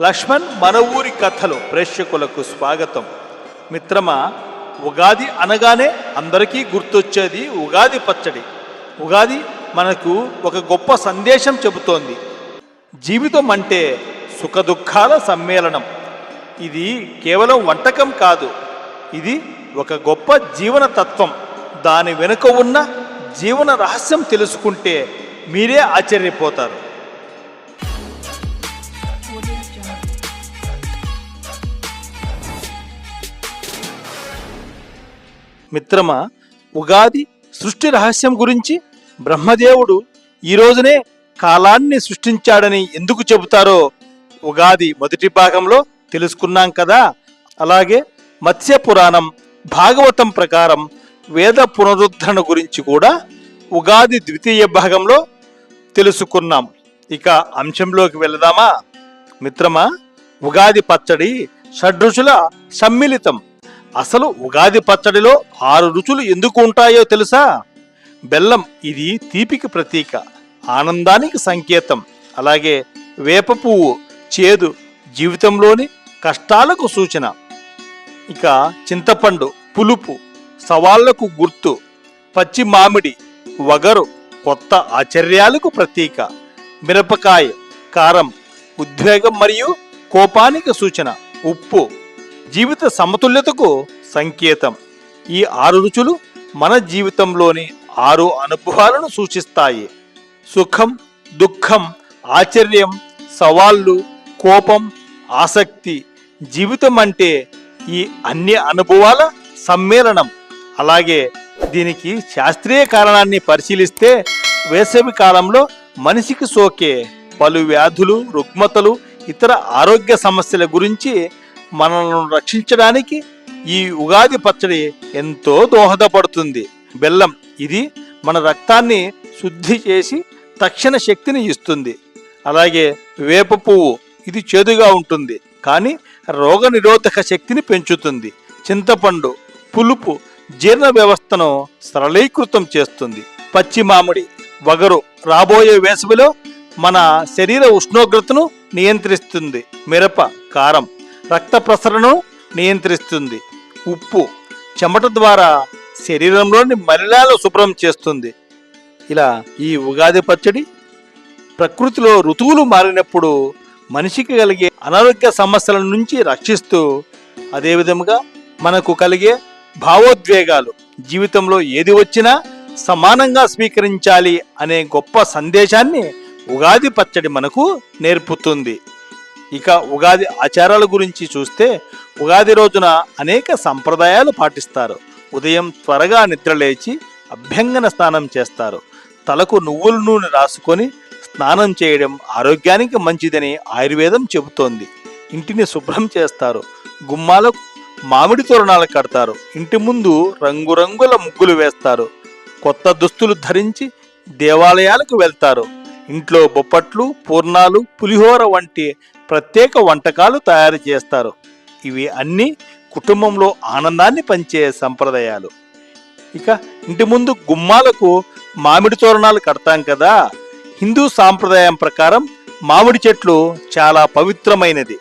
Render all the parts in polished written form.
లక్ష్మణ్ మన ఊరి కథలు ప్రేక్షకులకు స్వాగతం. మిత్రమా, ఉగాది అనగానే అందరికీ గుర్తొచ్చేది ఉగాది పచ్చడి. ఉగాది మనకు ఒక గొప్ప సందేశం చెబుతోంది. జీవితం అంటే సుఖదుఖాల సమ్మేళనం. ఇది కేవలం వంటకం కాదు, ఇది ఒక గొప్ప జీవన తత్వం. దాని వెనుక ఉన్న జీవన రహస్యం తెలుసుకుంటే మీరే ఆశ్చర్యపోతారు. మిత్రమా, ఉగాది సృష్టి రహస్యం గురించి బ్రహ్మదేవుడు ఈ రోజునే కాలాన్ని సృష్టించాడని ఎందుకు చెబుతారో ఉగాది మొదటి భాగంలో తెలుసుకున్నాం కదా. అలాగే మత్స్య పురాణం, భాగవతం ప్రకారం వేద పునరుద్ధరణ గురించి కూడా ఉగాది ద్వితీయ భాగంలో తెలుసుకున్నాం. ఇక అంశంలోకి వెళదామా? మిత్రమా, ఉగాది పచ్చడి షడ్రుచుల సమ్మిళితం. అసలు ఉగాది పచ్చడిలో 6 రుచులు ఎందుకు ఉంటాయో తెలుసా? బెల్లం, ఇది తీపికి ప్రతీక, ఆనందానికి సంకేతం. అలాగే వేప పువ్వు, చేదు, జీవితంలోని కష్టాలకు సూచన. ఇక చింతపండు, పులుపు, సవాళ్లకు గుర్తు. పచ్చి మామిడి, వగరు, కొత్త ఆశ్చర్యాలకు ప్రతీక. మిరపకాయ, కారం, ఉద్వేగం మరియు కోపానికి సూచన. ఉప్పు, జీవిత సమతుల్యతకు సంకేతం. ఈ 6 రుచులు మన జీవితంలోని 6 అనుభవాలను సూచిస్తాయి. సుఖం, దుఃఖం, ఆశ్చర్యం, సవాళ్ళు, కోపం, ఆసక్తి. జీవితం అంటే ఈ అన్ని అనుభవాల సమ్మేళనం. అలాగే దీనికి శాస్త్రీయ కారణాన్ని పరిశీలిస్తే వేసవి కాలంలో మనిషికి సోకే పలు వ్యాధులు, రుగ్మతలు, ఇతర ఆరోగ్య సమస్యల గురించి మనల్ని రక్షించడానికి ఈ ఉగాది పచ్చడి ఎంతో దోహదపడుతుంది. బెల్లం, ఇది మన రక్తాన్ని శుద్ధి చేసి తక్షణ శక్తిని ఇస్తుంది. అలాగే వేప పువ్వు, ఇది చేదుగా ఉంటుంది కానీ రోగ నిరోధక శక్తిని పెంచుతుంది. చింతపండు, పులుపు, జీర్ణ వ్యవస్థను సరళీకృతం చేస్తుంది. పచ్చి మామిడి, వగరు, రాబోయే వేసవిలో మన శరీర ఉష్ణోగ్రతను నియంత్రిస్తుంది. మిరప, కారం, రక్త ప్రసరణను నియంత్రిస్తుంది. ఉప్పు, చెమట ద్వారా శరీరంలోని మలినాలు శుభ్రం చేస్తుంది. ఇలా ఈ ఉగాది పచ్చడి ప్రకృతిలో ఋతువులు మారినప్పుడు మనిషికి కలిగే అనారోగ్య సమస్యల నుంచి రక్షిస్తూ, అదేవిధంగా మనకు కలిగే భావోద్వేగాలు, జీవితంలో ఏది వచ్చినా సమానంగా స్వీకరించాలి అనే గొప్ప సందేశాన్ని ఉగాది పచ్చడి మనకు నేర్పుతుంది. ఇక ఉగాది ఆచారాల గురించి చూస్తే, ఉగాది రోజున అనేక సంప్రదాయాలు పాటిస్తారు. ఉదయం త్వరగా నిద్రలేచి అభ్యంగన స్నానం చేస్తారు. తలకు నువ్వుల నూనె రాసుకొని స్నానం చేయడం ఆరోగ్యానికి మంచిదని ఆయుర్వేదం చెబుతోంది. ఇంటిని శుభ్రం చేస్తారు. గుమ్మాలకు మామిడి తోరణాలు కడతారు. ఇంటి ముందు రంగురంగుల ముగ్గులు వేస్తారు. కొత్త దుస్తులు ధరించి దేవాలయాలకు వెళ్తారు. ఇంట్లో బొప్పట్లు, పూర్ణాలు, పులిహోర వంటి ప్రత్యేక వంటకాలు తయారు చేస్తారు. ఇవి అన్నీ కుటుంబంలో ఆనందాన్ని పంచే సంప్రదాయాలు. ఇక ఇంటి ముందు గుమ్మాలకు మామిడి తోరణాలు కడతాం కదా. హిందూ సాంప్రదాయం ప్రకారం మామిడి చెట్లు చాలా పవిత్రమైనది.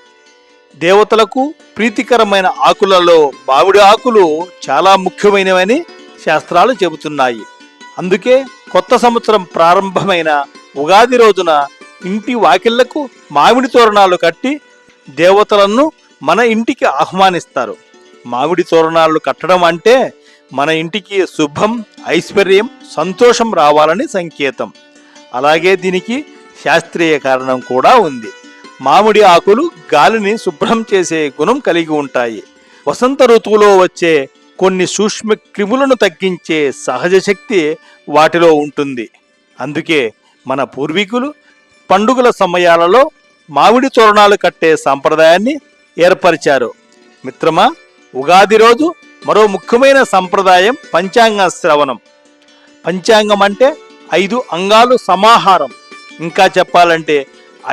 దేవతలకు ప్రీతికరమైన ఆకులలో మామిడి ఆకులు చాలా ముఖ్యమైనవని శాస్త్రాలు చెబుతున్నాయి. అందుకే కొత్త సంవత్సరం ప్రారంభమైన ఉగాది రోజున ఇంటి వాకిళ్లకు మామిడి తోరణాలు కట్టి దేవతలను మన ఇంటికి ఆహ్వానిస్తారు. మామిడి తోరణాలు కట్టడం అంటే మన ఇంటికి శుభం, ఐశ్వర్యం, సంతోషం రావాలని సంకేతం. అలాగే దీనికి శాస్త్రీయ కారణం కూడా ఉంది. మామిడి ఆకులు గాలిని శుభ్రం చేసే గుణం కలిగి ఉంటాయి. వసంత ఋతువులో వచ్చే కొన్ని సూక్ష్మ క్రిములను తగ్గించే సహజ శక్తి వాటిలో ఉంటుంది. అందుకే మన పూర్వీకులు పండుగల సమయాలలో మామిడి తోరణాలు కట్టే సంప్రదాయాన్ని ఏర్పరిచారు. మిత్రమా, ఉగాది రోజు మరో ముఖ్యమైన సంప్రదాయం పంచాంగ శ్రవణం. పంచాంగం అంటే 5 అంగాలు సమాహారం. ఇంకా చెప్పాలంటే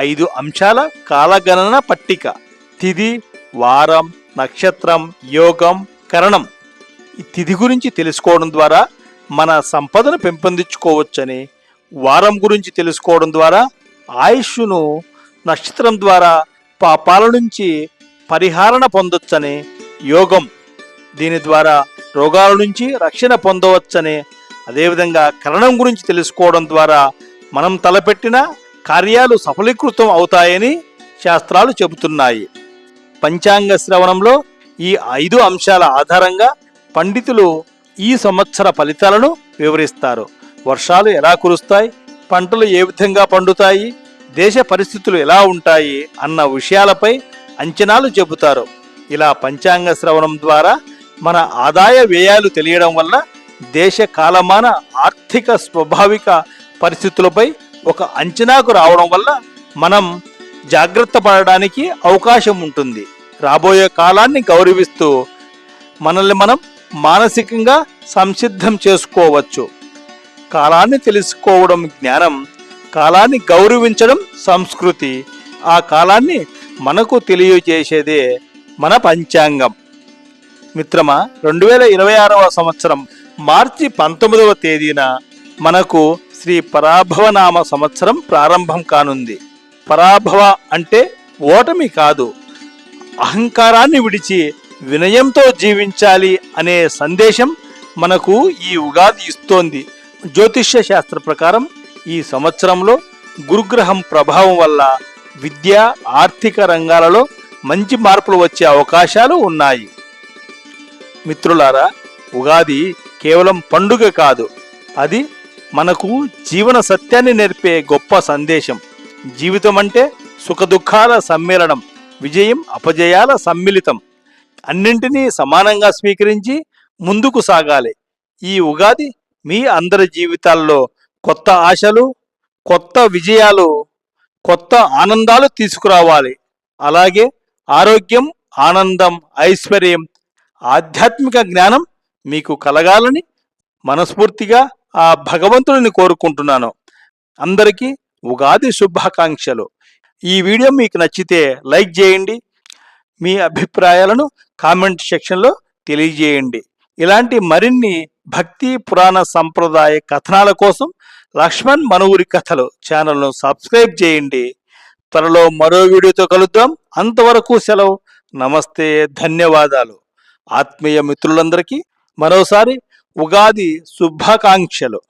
5 అంశాల కాలగణన పట్టిక. తిథి, వారం, నక్షత్రం, యోగం, కరణం. ఈ తిథి గురించి తెలుసుకోవడం ద్వారా మన సంపదను పెంపొందించుకోవచ్చని, వారం గురించి తెలుసుకోవడం ద్వారా ఆయుష్ను, నక్షత్రం ద్వారా పాపాల నుంచి పరిహారణ పొందొచ్చని యోగం. దీని ద్వారా రోగాల నుంచి రక్షణ పొందవచ్చని, అదేవిధంగా కరణం గురించి తెలుసుకోవడం ద్వారా మనం తలపెట్టిన కార్యాలు సఫలీకృతం అవుతాయని శాస్త్రాలు చెబుతున్నాయి. పంచాంగ శ్రవణంలో ఈ 5 అంశాల ఆధారంగా పండితులు ఈ సంవత్సర ఫలితాలను వివరిస్తారు. వర్షాలు ఎలా కురుస్తాయి, పంటలు ఏ విధంగా పండుతాయి, దేశ పరిస్థితులు ఎలా ఉంటాయి అన్న విషయాలపై అంచనాలు చెబుతారు. ఇలా పంచాంగ శ్రవణం ద్వారా మన ఆదాయ వ్యయాలు తెలియడం వల్ల దేశ కాలమాన ఆర్థిక స్వాభావిక పరిస్థితులపై ఒక అంచనాకు రావడం వల్ల మనం జాగ్రత్త పడడానికి అవకాశం ఉంటుంది. రాబోయే కాలాన్ని గౌరవిస్తూ మనల్ని మనం మానసికంగా సంసిద్ధం చేసుకోవచ్చు. కాలాన్ని తెలుసుకోవడం జ్ఞానం, కాలాన్ని గౌరవించడం సంస్కృతి. ఆ కాలాన్ని మనకు తెలియజేసేదే మన పంచాంగం. మిత్రమా, 2026వ సంవత్సరం మార్చి 19వ తేదీన మనకు శ్రీ పరాభవనామ సంవత్సరం ప్రారంభం కానుంది. పరాభవ అంటే ఓటమి కాదు, అహంకారాన్ని విడిచి వినయంతో జీవించాలి అనే సందేశం మనకు ఈ ఉగాది ఇస్తోంది. జ్యోతిష్య శాస్త్ర ప్రకారం ఈ సంవత్సరంలో గురుగ్రహం ప్రభావం వల్ల విద్య, ఆర్థిక రంగాలలో మంచి మార్పులు వచ్చే అవకాశాలు ఉన్నాయి. మిత్రులారా, ఉగాది కేవలం పండుగ కాదు, అది మనకు జీవన సత్యాన్ని నేర్పే గొప్ప సందేశం. జీవితం అంటే సుఖదుఖాల సమ్మేళనం, విజయం అపజయాల సమ్మిళితం. అన్నింటినీ సమానంగా స్వీకరించి ముందుకు సాగాలి. ఈ ఉగాది మీ అందరి జీవితాల్లో కొత్త ఆశలు, కొత్త విజయాలు, కొత్త ఆనందాలు తీసుకురావాలి. అలాగే ఆరోగ్యం, ఆనందం, ఐశ్వర్యం, ఆధ్యాత్మిక జ్ఞానం మీకు కలగాలని మనస్ఫూర్తిగా ఆ భగవంతుడిని కోరుకుంటున్నాను. అందరికీ ఉగాది శుభాకాంక్షలు. ఈ వీడియో మీకు నచ్చితే లైక్ చేయండి. మీ అభిప్రాయాలను కామెంట్ సెక్షన్లో తెలియజేయండి. ఇలాంటి మరిన్ని భక్తి, పురాణ, సంప్రదాయ కథనాల కోసం లక్ష్మణ్ మనూరి కథలు ఛానల్ను సబ్స్క్రైబ్ చేయండి. త్వరలో మరో వీడియోతో కలుద్దాం. అంతవరకు సెలవు. నమస్తే, ధన్యవాదాలు. ఆత్మీయ మిత్రులందరికీ మరోసారి ఉగాది శుభాకాంక్షలు.